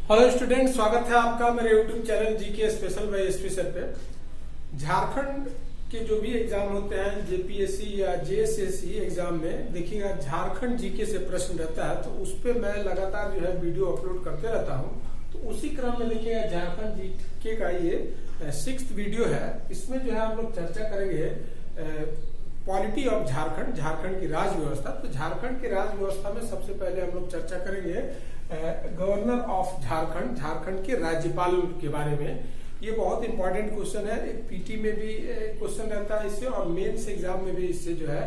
Hello student, स्वागत है आपका मेरे YouTube channel GK special bye SP sir पे। झारखंड के जो भी एग्जाम होते हैं जेपीएससी या जेएसएससी एग्जाम में देखिएगा झारखंड जीके से प्रश्न रहता है, तो उस पर मैं लगातार जो है वीडियो अपलोड करते रहता हूं। तो उसी क्रम में देखिएगा झारखंड जीके का ये 6th वीडियो है। इसमें जो है हम लोग चर्चा करेंगे पॉलिटी ऑफ झारखंड, झारखंड की राज व्यवस्था। तो झारखंड की राज व्यवस्था में सबसे पहले हम लोग चर्चा करेंगे गवर्नर ऑफ झारखंड, झारखंड के राज्यपाल के बारे में। ये बहुत इंपॉर्टेंट क्वेश्चन है, एक पीटी में भी क्वेश्चन रहता है इससे, और मेंस एग्जाम में भी इससे जो है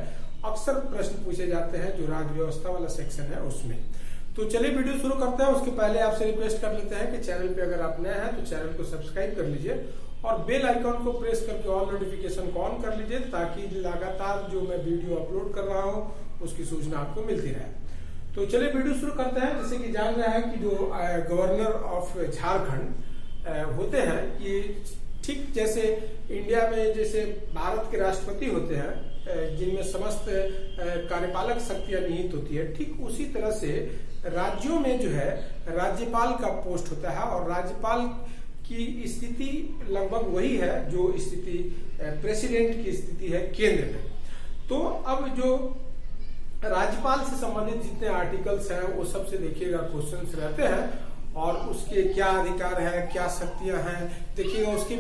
अक्सर प्रश्न पूछे जाते हैं जो राज व्यवस्था वाला सेक्शन है उसमें। तो चलिए वीडियो शुरू करते हैं। उसके पहले आपसे रिक्वेस्ट कर लेते हैं कि चैनल पे अगर आप नए हैं तो चैनल को सब्सक्राइब कर लीजिए और बेल आइकॉन को प्रेस करके ऑल नोटिफिकेशन को ऑन कर लीजिए, ताकि लगातार जो मैं वीडियो अपलोड कर रहा हूँ उसकी सूचना आपको मिलती रहे। तो चलिए वीडियो शुरू करते हैं। जैसे कि जान रहा है कि जो गवर्नर ऑफ झारखंड होते हैं, ये ठीक जैसे इंडिया में जैसे भारत के राष्ट्रपति होते हैं जिनमें समस्त कार्यपालक शक्तियां निहित होती है, ठीक उसी तरह से राज्यों में जो है राज्यपाल का पोस्ट होता है। और राज्यपाल की स्थिति लगभग वही है जो स्थिति प्रेसिडेंट की स्थिति है केंद्र में। तो अब जो राज्यपाल से संबंधित जितने आर्टिकल्स हैं वो सबसे देखिएगा क्वेश्चंस रहते हैं, और उसके क्या अधिकार है, क्या शक्तियां हैं, देखिएगा उसके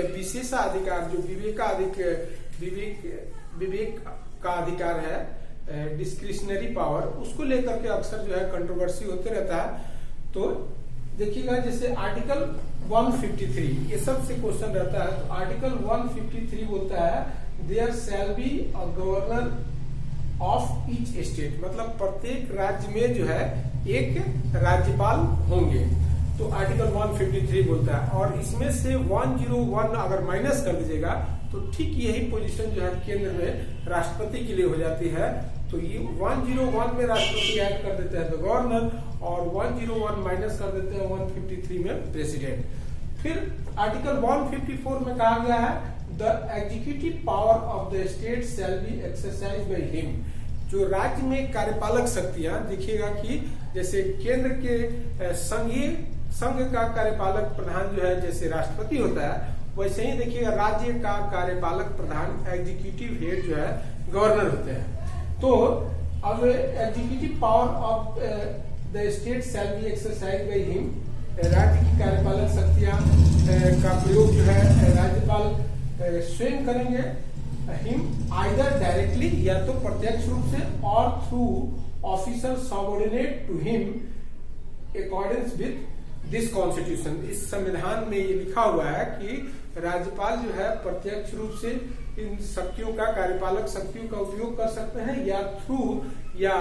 विशेषाधिकार जो विवेक का अधिकार है, डिस्क्रिशनरी पावर, उसको लेकर के अक्सर जो है कंट्रोवर्सी होते रहता है। तो देखिएगा जैसे आर्टिकल 153 ये सबसे क्वेश्चन रहता है। तो आर्टिकल 153 बोलता है there shall be a governor of each state, मतलब प्रत्येक राज्य में जो है एक राज्यपाल होंगे। तो आर्टिकल 153 बोलता है, और इसमें से 101 अगर माइनस कर दीजिएगा तो ठीक यही पोजीशन जो है केंद्र में राष्ट्रपति के लिए हो जाती है। तो ये 101 में राष्ट्रपति ऐड कर देते हैं द गवर्नर, और 101 माइनस कर देते हैं 153 में प्रेसिडेंट। फिर आर्टिकल 154 में कहा गया है the executive power of the state shall be exercise by him. जो राज्य में कार्यपालक शक्तियां, देखिएगा कि जैसे केंद्र के संघ का कार्यपालक प्रधान जो है जैसे राष्ट्रपति होता है, वैसे ही देखिएगा राज्य का कार्यपालक प्रधान एग्जीक्यूटिव हेड जो है गवर्नर होते हैं। तो अब executive power of the state shall be exercise by him, राज्य की कार्यपालक शक्तियां का प्रयोग जो है राज्यपाल स्वयं करेंगे। हिम आइदर डायरेक्टली, या तो प्रत्यक्ष रूप से, और through officer subordinate to him according with this constitution. इस संविधान में ये लिखा हुआ है कि राज्यपाल जो है प्रत्यक्ष रूप से इन शक्तियों का, कार्यपालक शक्तियों का उपयोग कर सकते हैं, या थ्रू या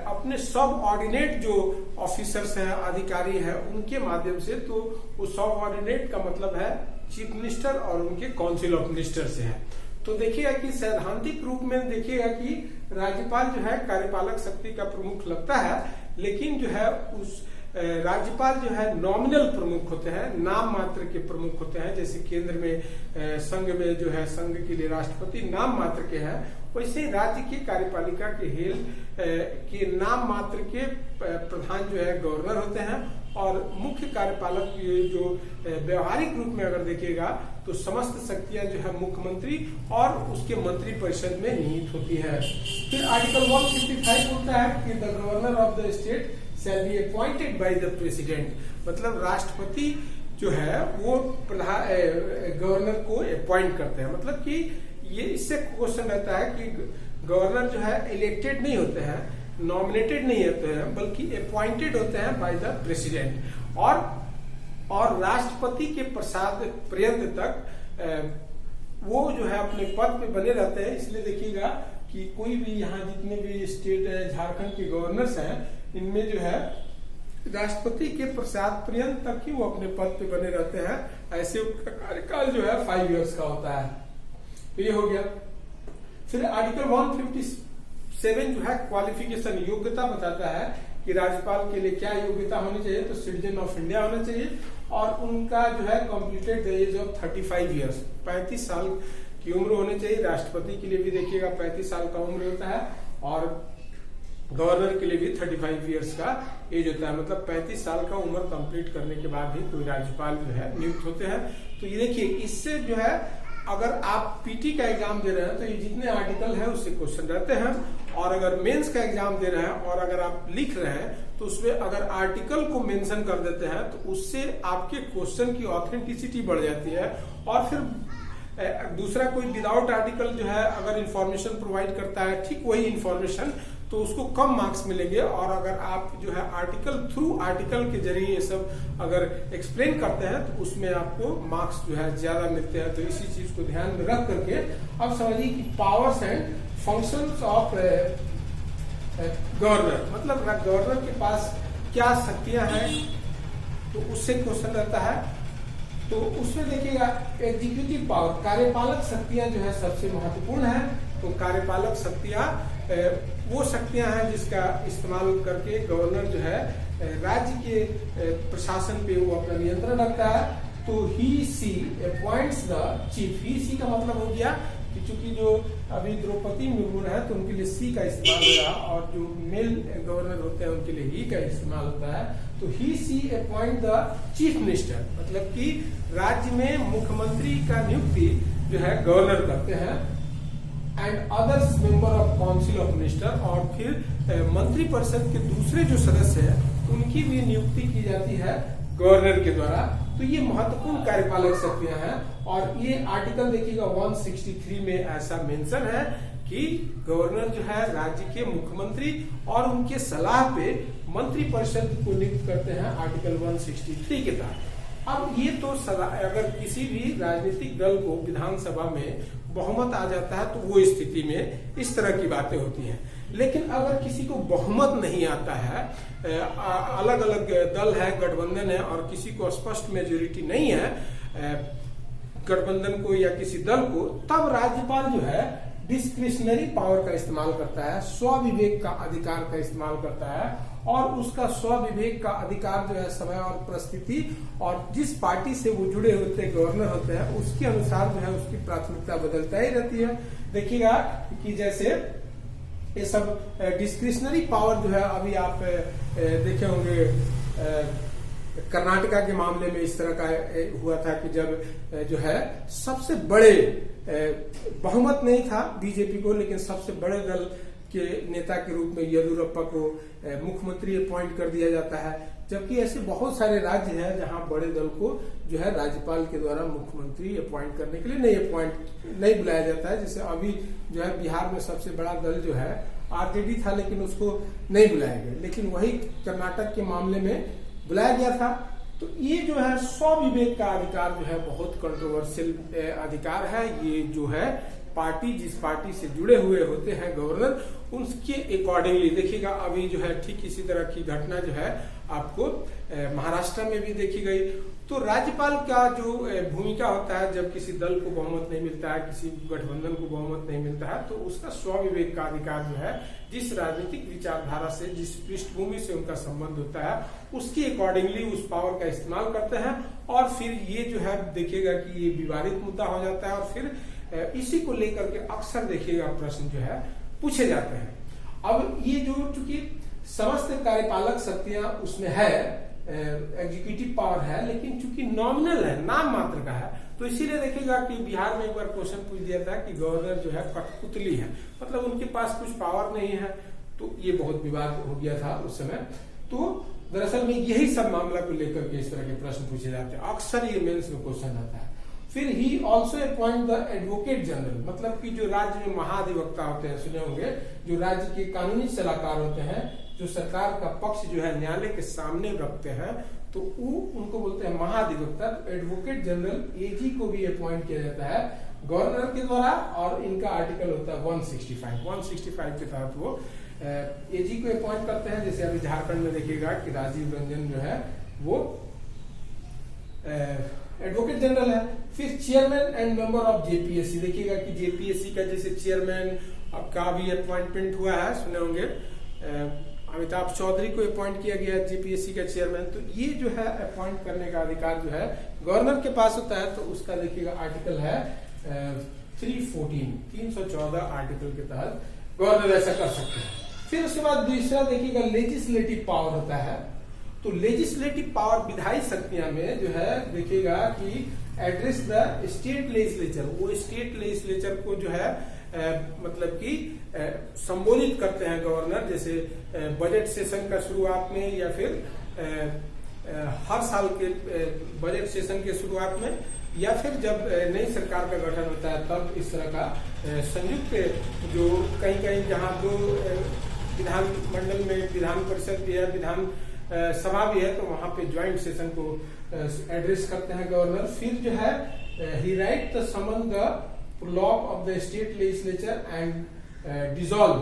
अपने सब ऑर्डिनेट जो ऑफिसर्स हैं, अधिकारी हैं, उनके माध्यम से। तो वो सब ऑर्डिनेट का मतलब है चीफ मिनिस्टर और उनके काउंसिल ऑफ मिनिस्टर से है। तो देखिएगा कि सैद्धांतिक रूप में देखिएगा कि राज्यपाल जो है कार्यपालक शक्ति का प्रमुख लगता है, लेकिन जो है उस राज्यपाल जो है नॉमिनल प्रमुख होते हैं, नाम मात्र के प्रमुख होते हैं। जैसे केंद्र में संघ में जो है संघ के लिए राष्ट्रपति नाम मात्र के हैं, वैसे ही राज्य की कार्यपालिका के नाम मात्र के प्रधान जो है गवर्नर होते हैं। और मुख्य कार्यपालक जो व्यवहारिक रूप में अगर देखिएगा तो समस्त शक्तियां जो है मुख्यमंत्री और उसके मंत्री परिषद में निहित होती है। फिर आर्टिकल 155 बोलता है कि the governor of the state shall be appointed by the president, मतलब राष्ट्रपति जो है वो गवर्नर को अपॉइंट करते हैं। मतलब कि ये इससे क्वेश्चन रहता है कि गवर्नर जो है इलेक्टेड नहीं होते हैं, नॉमिनेटेड नहीं होते हैं, बल्कि अपॉइंटेड होते हैं बाय द प्रेसिडेंट। और राष्ट्रपति के प्रसाद पर्यंत तक वो जो है अपने पद पे बने रहते हैं। इसलिए देखिएगा कि कोई भी यहाँ जितने भी स्टेट है, झारखंड के गवर्नर्स हैं, इनमें जो है राष्ट्रपति के प्रसाद पर्यंत तक ही वो अपने पद पे बने रहते हैं। ऐसे उनका कार्यकाल जो है 5 इयर्स का होता है। तो ये हो गया। फिर आर्टिकल 157 जो है क्वालिफिकेशन, योग्यता बताता है कि राज्यपाल के लिए क्या योग्यता होनी चाहिए। तो सिटीजन ऑफ इंडिया होना चाहिए, और उनका जो है completed the age of 35 years, 35 साल की उम्र होनी चाहिए। राष्ट्रपति के लिए भी देखिएगा 35 साल का उम्र होता है, और गवर्नर के लिए भी 35 ईयर्स का एज होता है, मतलब 35 साल का उम्र कंप्लीट करने के बाद ही कोई राज्यपाल जो है नियुक्त होते हैं। तो ये देखिए, इससे जो है अगर आप पीटी का एग्जाम दे रहे हैं तो ये जितने आर्टिकल है उससे क्वेश्चन रहते हैं, और अगर मेंस का एग्जाम दे रहे हैं और अगर आप लिख रहे हैं तो उसमें अगर आर्टिकल को मेंशन कर देते हैं तो उससे आपके क्वेश्चन की ऑथेंटिसिटी बढ़ जाती है। और फिर दूसरा कोई विदाउट आर्टिकल जो है अगर इंफॉर्मेशन प्रोवाइड करता है ठीक वही इंफॉर्मेशन, तो उसको कम मार्क्स मिलेंगे। और अगर आप जो है आर्टिकल थ्रू आर्टिकल के जरिए ये सब अगर एक्सप्लेन करते हैं तो उसमें आपको मार्क्स जो है ज्यादा मिलते हैं। तो इसी चीज को ध्यान में रख करके अब समझिए कि powers and functions of governor, मतलब गवर्नर के पास क्या शक्तियां हैं, तो उससे क्वेश्चन रहता है। तो उसमें देखिएगा एग्जीक्यूटिव पावर, कार्यपालक शक्तियां जो है सबसे महत्वपूर्ण है। तो कार्यपालक शक्तियां वो शक्तियां हैं जिसका इस्तेमाल करके गवर्नर जो है राज्य के प्रशासन पे वो अपना नियंत्रण रखता है। तो ही सी अपॉइंट्स द चीफ। ही सी का मतलब हो गया कि चूंकि जो अभी द्रौपदी मुर्मू है तो उनके लिए सी का इस्तेमाल हो रहा, और जो मेल गवर्नर होते हैं उनके लिए ही का इस्तेमाल होता है। तो ही सी अपॉइंट द चीफ मिनिस्टर, मतलब कि राज्य में मुख्यमंत्री का नियुक्ति जो है गवर्नर करते हैं। And others member of council of minister, और फिर मंत्री परिषद के दूसरे जो सदस्य हैं उनकी भी नियुक्ति की जाती है गवर्नर के द्वारा। तो ये महत्वपूर्ण कार्यपालक शक्तियां हैं। और ये आर्टिकल देखिएगा 163 में ऐसा मेंशन है कि गवर्नर जो है राज्य के मुख्यमंत्री और उनके सलाह पे मंत्री परिषद को नियुक्त करते हैं आर्टिकल 163 के तहत। अब ये तो अगर किसी भी राजनीतिक दल को विधानसभा में बहुमत आ जाता है तो वो स्थिति में इस तरह की बातें होती हैं। लेकिन अगर किसी को बहुमत नहीं आता है, अलग अलग दल है, गठबंधन है, और किसी को स्पष्ट मेजोरिटी नहीं है गठबंधन को या किसी दल को, तब राज्यपाल जो है डिस्क्रिशनरी पावर का इस्तेमाल करता है, स्वविवेक का अधिकार का इस्तेमाल करता है। और उसका स्वविवेक का अधिकार जो है समय और परिस्थिति और जिस पार्टी से वो जुड़े होते गवर्नर होते हैं उसके अनुसार जो है उसकी प्राथमिकता बदलता ही रहती है। देखिएगा कि जैसे ये सब डिस्क्रिशनरी पावर जो है अभी आप देखे होंगे कर्नाटका के मामले में इस तरह का हुआ था कि जब जो है सबसे बड़े बहुमत नहीं था बीजेपी को, लेकिन सबसे बड़े दल के नेता के रूप में येदियुरप्पा को मुख्यमंत्री अपॉइंट कर दिया जाता है। जबकि ऐसे बहुत सारे राज्य हैं जहां बड़े दल को जो है राज्यपाल के द्वारा मुख्यमंत्री अपॉइंट करने के लिए नहीं बुलाया जाता है। जैसे अभी जो है बिहार में सबसे बड़ा दल जो है आरजेडी था, लेकिन उसको नहीं बुलाया गया, लेकिन वही कर्नाटक के मामले में बुलाया गया था। तो ये जो है स्वविवेक का अधिकार जो है बहुत कंट्रोवर्शियल अधिकार है। ये जो है पार्टी जिस पार्टी से जुड़े हुए होते हैं गवर्नर उसके अकॉर्डिंगली देखिएगा। अभी जो है ठीक इसी तरह की घटना जो है आपको महाराष्ट्र में भी देखी गई। तो राज्यपाल का जो भूमिका होता है जब किसी दल को बहुमत नहीं मिलता है, किसी गठबंधन को बहुमत नहीं मिलता है, तो उसका स्वविवेक का अधिकार जो है जिस राजनीतिक विचारधारा से, जिस पृष्ठभूमि से उनका संबंध होता है उसके अकॉर्डिंगली उस पावर का इस्तेमाल करते हैं। और फिर ये जो है देखिएगा कि ये विवादित मुद्दा हो जाता है, और फिर इसी को लेकर के अक्सर देखिएगा प्रश्न जो है पूछे जाते हैं। अब ये जो चूंकि समस्त कार्यपालक शक्तियां उसमें है, एग्जीक्यूटिव पावर है, लेकिन चूंकि नॉमिनल है, नाम मात्र का है, तो इसीलिए देखिएगा कि बिहार में एक बार क्वेश्चन पूछ दिया था कि गवर्नर जो है कठपुतली है, मतलब उनके पास कुछ पावर नहीं है। तो ये बहुत विवाद हो गया था उस समय। तो दरअसल में यही सब मामला को लेकर के इस तरह के प्रश्न पूछे जाते हैं, अक्सर ये मेंस में क्वेश्चन आता है। फिर he also appoint the advocate general, मतलब कि जो राज्य में महाधिवक्ता होते हैं, सुने होंगे, जो राज्य के कानूनी सलाहकार होते हैं, जो सरकार का पक्ष जो है न्यायालय के सामने रखते हैं, तो उनको बोलते हैं महाधिवक्ता। एडवोकेट जनरल एजी को भी अपॉइंट किया जाता है गवर्नर के द्वारा, और इनका आर्टिकल होता है 165 के तहत वो एजी को अपॉइंट करते हैं। जैसे अभी झारखंड में देखिएगा कि राजीव रंजन जो है वो एडवोकेट जनरल है। फिर chairman and member of JPSC, देखिएगा कि जेपीएससी का जैसे चेयरमैन का भी अपॉइंटमेंट हुआ है, सुने होंगे अमिताभ चौधरी को अपॉइंट किया गया है जेपीएससी का चेयरमैन। तो ये जो है अपॉइंट करने का अधिकार जो है गवर्नर के पास होता है। तो उसका देखिएगा आर्टिकल है 314 आर्टिकल के तहत गवर्नर ऐसा कर सकते हैं। फिर उसके बाद दूसरा देखिएगा लेजिस्लेटिव पावर होता है। तो लेजिस्लेटिव पावर विधायी शक्तियां में जो है देखिएगा कि एड्रेस द स्टेट लेजिस्लेचर, वो स्टेट लेजिस्लेचर को जो है मतलब कि संबोधित करते हैं गवर्नर, जैसे बजट सेशन का शुरुआत में या फिर हर साल के बजट सेशन के शुरुआत में, या फिर जब नई सरकार का गठन होता है तब इस तरह का संयुक्त जो कहीं जहां दो विधानमंडल में विधान परिषद भी है, विधान सभा भी है, तो वहां पे ज्वाइंट सेशन को एड्रेस करते हैं गवर्नर। फिर जो है ही right the summon the block of the state legislature and dissolve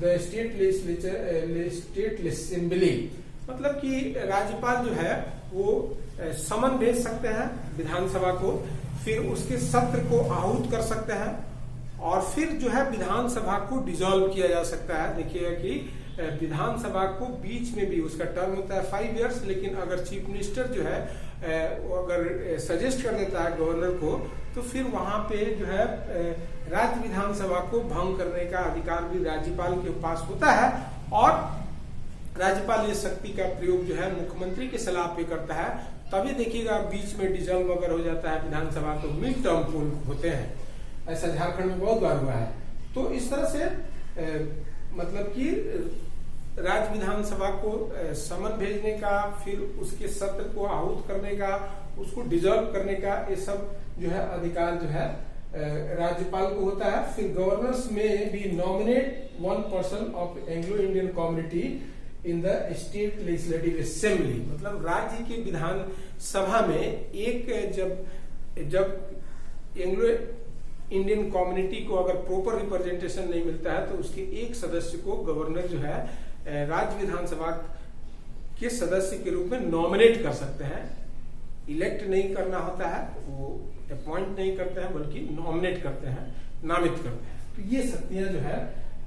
the state legislature state assembly, मतलब कि राज्यपाल जो है वो समन भेज सकते हैं विधानसभा को, फिर उसके सत्र को आहूत कर सकते हैं और फिर जो है विधानसभा को डिसॉल्व किया जा सकता है। देखिएगा कि विधानसभा को बीच में भी उसका टर्म होता है 5 इयर्स, लेकिन अगर चीफ मिनिस्टर जो है वो अगर सजेस्ट कर देता है गवर्नर को, तो फिर वहां पे जो है राज्य विधानसभा को भंग करने का अधिकार भी राज्यपाल के पास होता है और राज्यपाल ये शक्ति का प्रयोग जो है मुख्यमंत्री की सलाह पे करता है। तभी देखिएगा बीच में डिसॉल्व अगर हो जाता है विधानसभा तो मिड टर्म पोल होते हैं, ऐसा झारखंड में बहुत बार हुआ है। तो इस तरह से मतलब कि राज्य विधानसभा को समन भेजने का, फिर उसके सत्र को आहूत करने का, उसको डिसॉल्व करने का, ये सब जो है अधिकार जो है राज्यपाल को होता है। फिर गवर्नर्स में भी nominate 1 person of Anglo Indian community in the state legislative assembly, मतलब राज्य की विधान सभा में एक जब एंग्लो इंडियन कम्युनिटी को अगर प्रॉपर रिप्रेजेंटेशन नहीं मिलता है तो उसके एक सदस्य को गवर्नर जो है राज्य विधानसभा के सदस्य के रूप में नॉमिनेट कर सकते हैं। इलेक्ट नहीं करना होता है, वो अपॉइंट नहीं करते हैं बल्कि नॉमिनेट करते हैं, नामित करते हैं। तो ये शक्तियां जो है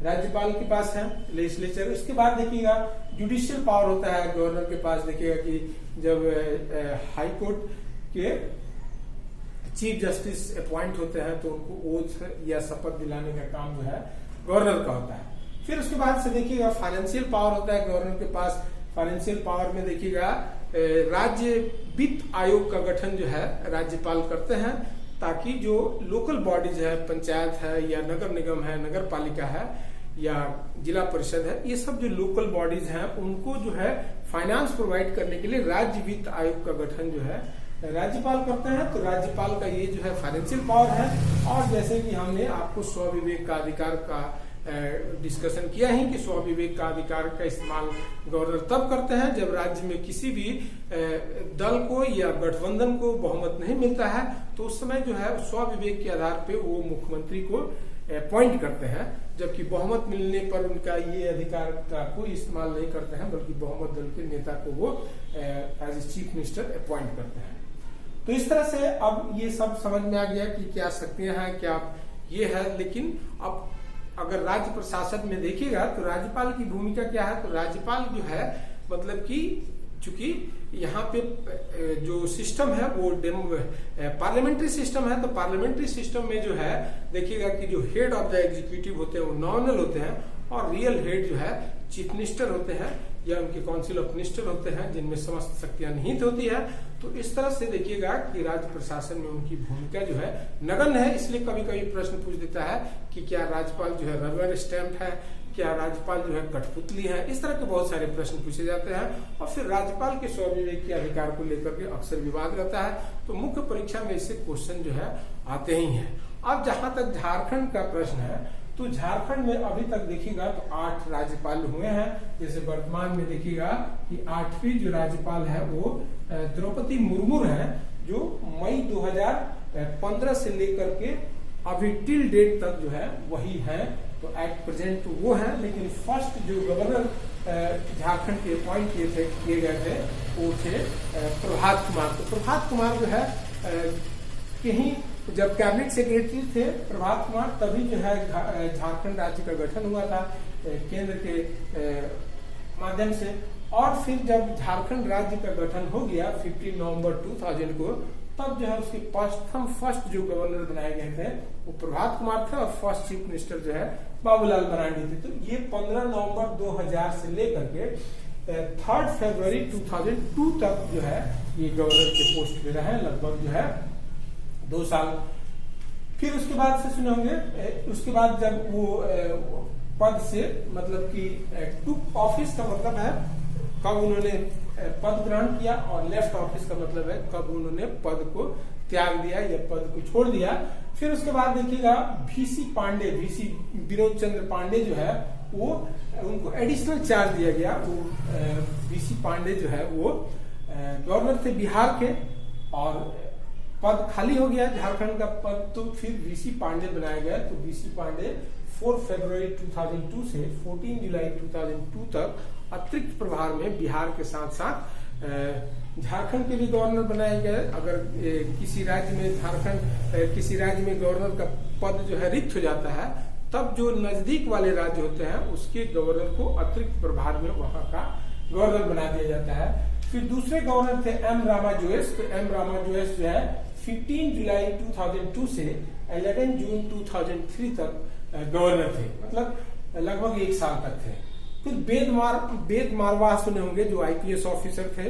राज्यपाल के पास है लेजिस्लेचर। उसके बाद देखिएगा जुडिशियल पावर होता है गवर्नर के पास। देखिएगा कि जब हाई कोर्ट के चीफ जस्टिस अपॉइंट होते हैं तो उनको ओथ या शपथ दिलाने का काम जो है गवर्नर का होता है। फिर उसके बाद से देखिएगा फाइनेंशियल पावर होता है गवर्नर के पास। फाइनेंशियल पावर में देखिएगा राज्य वित्त आयोग का गठन जो है राज्यपाल करते हैं, ताकि जो लोकल बॉडीज है, पंचायत है या नगर निगम है, नगर पालिका है या जिला परिषद है, ये सब जो लोकल बॉडीज हैं उनको जो है फाइनेंस प्रोवाइड करने के लिए राज्य वित्त आयोग का गठन जो है राज्यपाल करते हैं। तो राज्यपाल का ये जो है फाइनेंशियल पावर है। और जैसे कि हमने आपको स्वविवेक का अधिकार का डिस्कशन किया है कि स्वविवेक का अधिकार का इस्तेमाल गवर्नर तब करते हैं जब राज्य में किसी भी दल को या गठबंधन को बहुमत नहीं मिलता है, तो उस समय जो है स्वविवेक के आधार पे वो मुख्यमंत्री को अपॉइंट करते हैं, जबकि बहुमत मिलने पर उनका ये अधिकार का कोई इस्तेमाल नहीं करते हैं, बल्कि बहुमत दल के नेता को वो as a chief minister appoint करते हैं। तो इस तरह से अब ये सब समझ में आ गया कि क्या शक्तियां हैं, क्या ये है। लेकिन अब अगर राज्य प्रशासन में देखिएगा तो राज्यपाल की भूमिका क्या है, तो राज्यपाल जो है मतलब कि चूंकि यहाँ पे जो सिस्टम है वो पार्लियामेंट्री सिस्टम है, तो पार्लियामेंट्री सिस्टम में जो है देखिएगा कि जो हेड ऑफ द एग्जीक्यूटिव होते हैं वो नॉमिनल होते हैं और रियल हेड जो है चीफ मिनिस्टर होते हैं या उनके काउंसिल ऑफ मिनिस्टर होते हैं, जिनमें समस्त शक्तियां निहित होती है। तो इस तरह से देखिएगा कि राज्य प्रशासन में उनकी भूमिका जो है नगण्य है। इसलिए कभी कभी प्रश्न पूछ देता है कि क्या राज्यपाल जो है रबर स्टैम्प है, क्या राज्यपाल जो है कठपुतली है, इस तरह के बहुत सारे प्रश्न पूछे जाते हैं। और फिर राज्यपाल के स्वविवेक के अधिकार को लेकर के अक्सर विवाद रहता है, तो मुख्य परीक्षा में इससे क्वेश्चन जो है आते ही है। अब जहां तक झारखंड का प्रश्न है, तो झारखंड में अभी तक देखिएगा तो 8 राज्यपाल हुए हैं। जैसे वर्तमान में देखिएगा कि 8वीं जो राज्यपाल है वो द्रौपदी मुर्मू है, जो मई 2015 से लेकर के अभी टिल डेट तक जो है वही है। तो एट प्रेजेंट तो वो है, लेकिन फर्स्ट जो गवर्नर झारखंड के अपॉइंट किए गए थे वो थे प्रभात कुमार। तो प्रभात कुमार जो है कहीं जब कैबिनेट सेक्रेटरी थे प्रभात कुमार, तभी जो है झारखंड राज्य का गठन हुआ था केंद्र के माध्यम से। और फिर जब झारखंड राज्य का गठन हो गया 15 नवंबर 2000 को, तब जो है उसके फर्स्ट जो गवर्नर बनाए गए थे वो प्रभात कुमार थे और फर्स्ट चीफ मिनिस्टर जो है बाबूलाल मरांडी थे। तो ये 15 नवंबर 2000 से लेकर के 3 फरवरी 2002 तक जो है ये गवर्नर के पोस्ट पे रहे, लगभग जो है 2 साल। फिर उसके बाद से सुने होंगे, उसके बाद जब वो पद से मतलब कि टुक ऑफिस का मतलब है कब उन्होंने पद ग्रहण किया, और लेफ्ट ऑफिस का मतलब है कब उन्होंने पद को त्याग दिया या पद को छोड़ दिया। फिर उसके बाद देखिएगा वीसी पांडे, वीसी विनोद चंद्र पांडे जो है वो उनको एडिशनल चार्ज दिया गया। वो वीसी पांडे जो है वो गवर्नर थे बिहार के, और पद खाली हो गया झारखंड का पद, तो फिर वीसी पांडे बनाया गया। तो वीसी पांडे 4 फरवरी 2002 से 14 जुलाई 2002 तक अतिरिक्त प्रभार में बिहार के साथ साथ झारखंड के भी गवर्नर बनाए गए। अगर किसी राज्य में किसी राज्य में गवर्नर का पद जो है रिक्त हो जाता है, तब जो नजदीक वाले राज्य होते हैं उसके गवर्नर को अतिरिक्त प्रभार में वहां का गवर्नर बना दिया जाता है। फिर दूसरे गवर्नर थे एम रामा जोइस। तो एम रामा जोइस जो है 15 जुलाई 2002 से 11 जून 2003 तक गवर्नर थे, मतलब लगभग 1 साल तक थे। फिर वेद मारवाह सुने होंगे, जो आईपीएस ऑफिसर थे,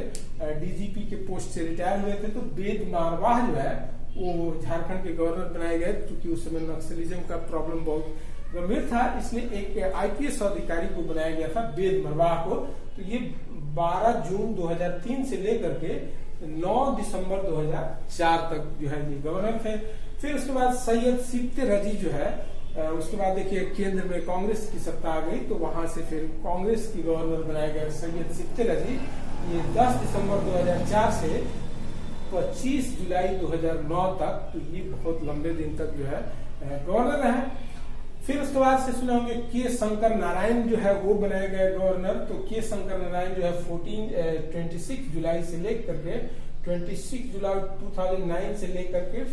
डीजीपी के पोस्ट से रिटायर हुए थे। तो वेद मारवाह जो है वो झारखंड के गवर्नर बनाए गए, क्योंकि उस समय नक्सलिज्म का प्रॉब्लम बहुत गंभीर था, इसलिए एक आईपीएस अधिकारी को बनाया गया था, वेद मारवाह को। तो ये 12 जून 2003 से लेकर के 9 दिसंबर 2004 तक जो है ये गवर्नर थे। फिर उसके बाद सैयद सिफ्ते रजी जो है, उसके बाद देखिए केंद्र में कांग्रेस की सत्ता आ गई, तो वहां से फिर कांग्रेस की गवर्नर बनाया गया सैयद सिफ्ते रजी। ये 10 दिसंबर 2004 से 25 जुलाई 2009 तक, तो ये बहुत लंबे दिन तक जो है गवर्नर रहे। फिर उसके बाद से सुना होंगे के शंकर नारायण जो है वो बनाए गए गवर्नर। तो के शंकर नारायण जो है 26 जुलाई से लेकर के 26 जुलाई 2009 से लेकर के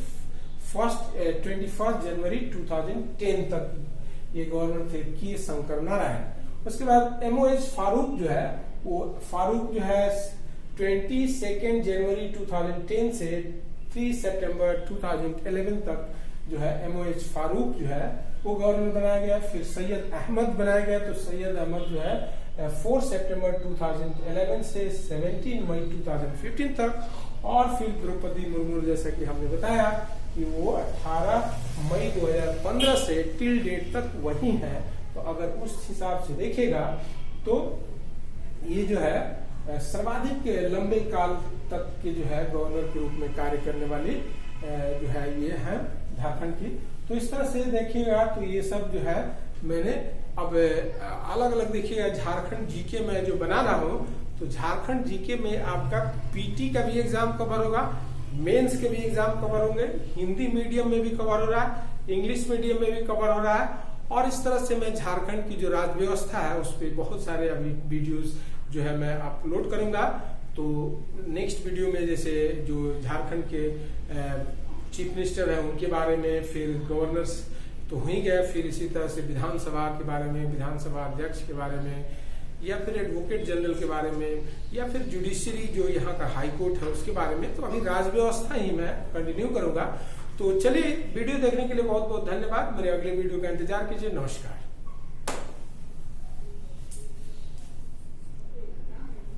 21 जनवरी 2010 तक ये गवर्नर थे के शंकर नारायण। उसके बाद एमओएच फारूक जो है वो फारूक जो है 22 जनवरी 2010 से 3 सितंबर 2011 तक जो है एमओएच फारूक जो है वो गवर्नर बनाया गया। फिर सैयद अहमद बनाया गया। तो सैयद अहमद जो है 4 सितंबर 2011 से 17 मई 2015 तक। और फिर द्रौपदी मुर्मू, जैसा कि हमने बताया कि वो 18 मई 2015 से टिल डेट तक वही है। तो अगर उस हिसाब से देखेगा तो ये जो है सर्वाधिक लंबे काल तक के जो है गवर्नर के रूप में कार्य करने वाली जो है ये है झारखंड की। तो इस तरह से देखिएगा, तो ये सब जो है मैंने अब अलग अलग देखिएगा झारखंड जीके में जो बना रहा हूँ। तो झारखंड जीके में आपका पीटी का भी एग्जाम कवर होगा, मेंस के भी एग्जाम कवर होंगे, हिंदी मीडियम में भी कवर हो रहा है, इंग्लिश मीडियम में भी कवर हो रहा है। और इस तरह से मैं झारखंड की जो राज्य व्यवस्था है उस पर बहुत सारे अभी वीडियोस जो है मैं अपलोड करूंगा। तो नेक्स्ट वीडियो में जैसे जो झारखंड के चीफ मिनिस्टर है उनके बारे में, फिर गवर्नर्स तो हो ही गए, फिर इसी तरह से विधानसभा के बारे में, विधानसभा अध्यक्ष के बारे में, या फिर एडवोकेट जनरल के बारे में, या फिर जुडिशरी जो यहाँ का हाई कोर्ट है उसके बारे में। तो अभी राज्य व्यवस्था ही मैं कंटिन्यू करूंगा। तो चलिए, वीडियो देखने के लिए बहुत बहुत धन्यवाद। मेरे अगले वीडियो का इंतजार कीजिए। नमस्कार।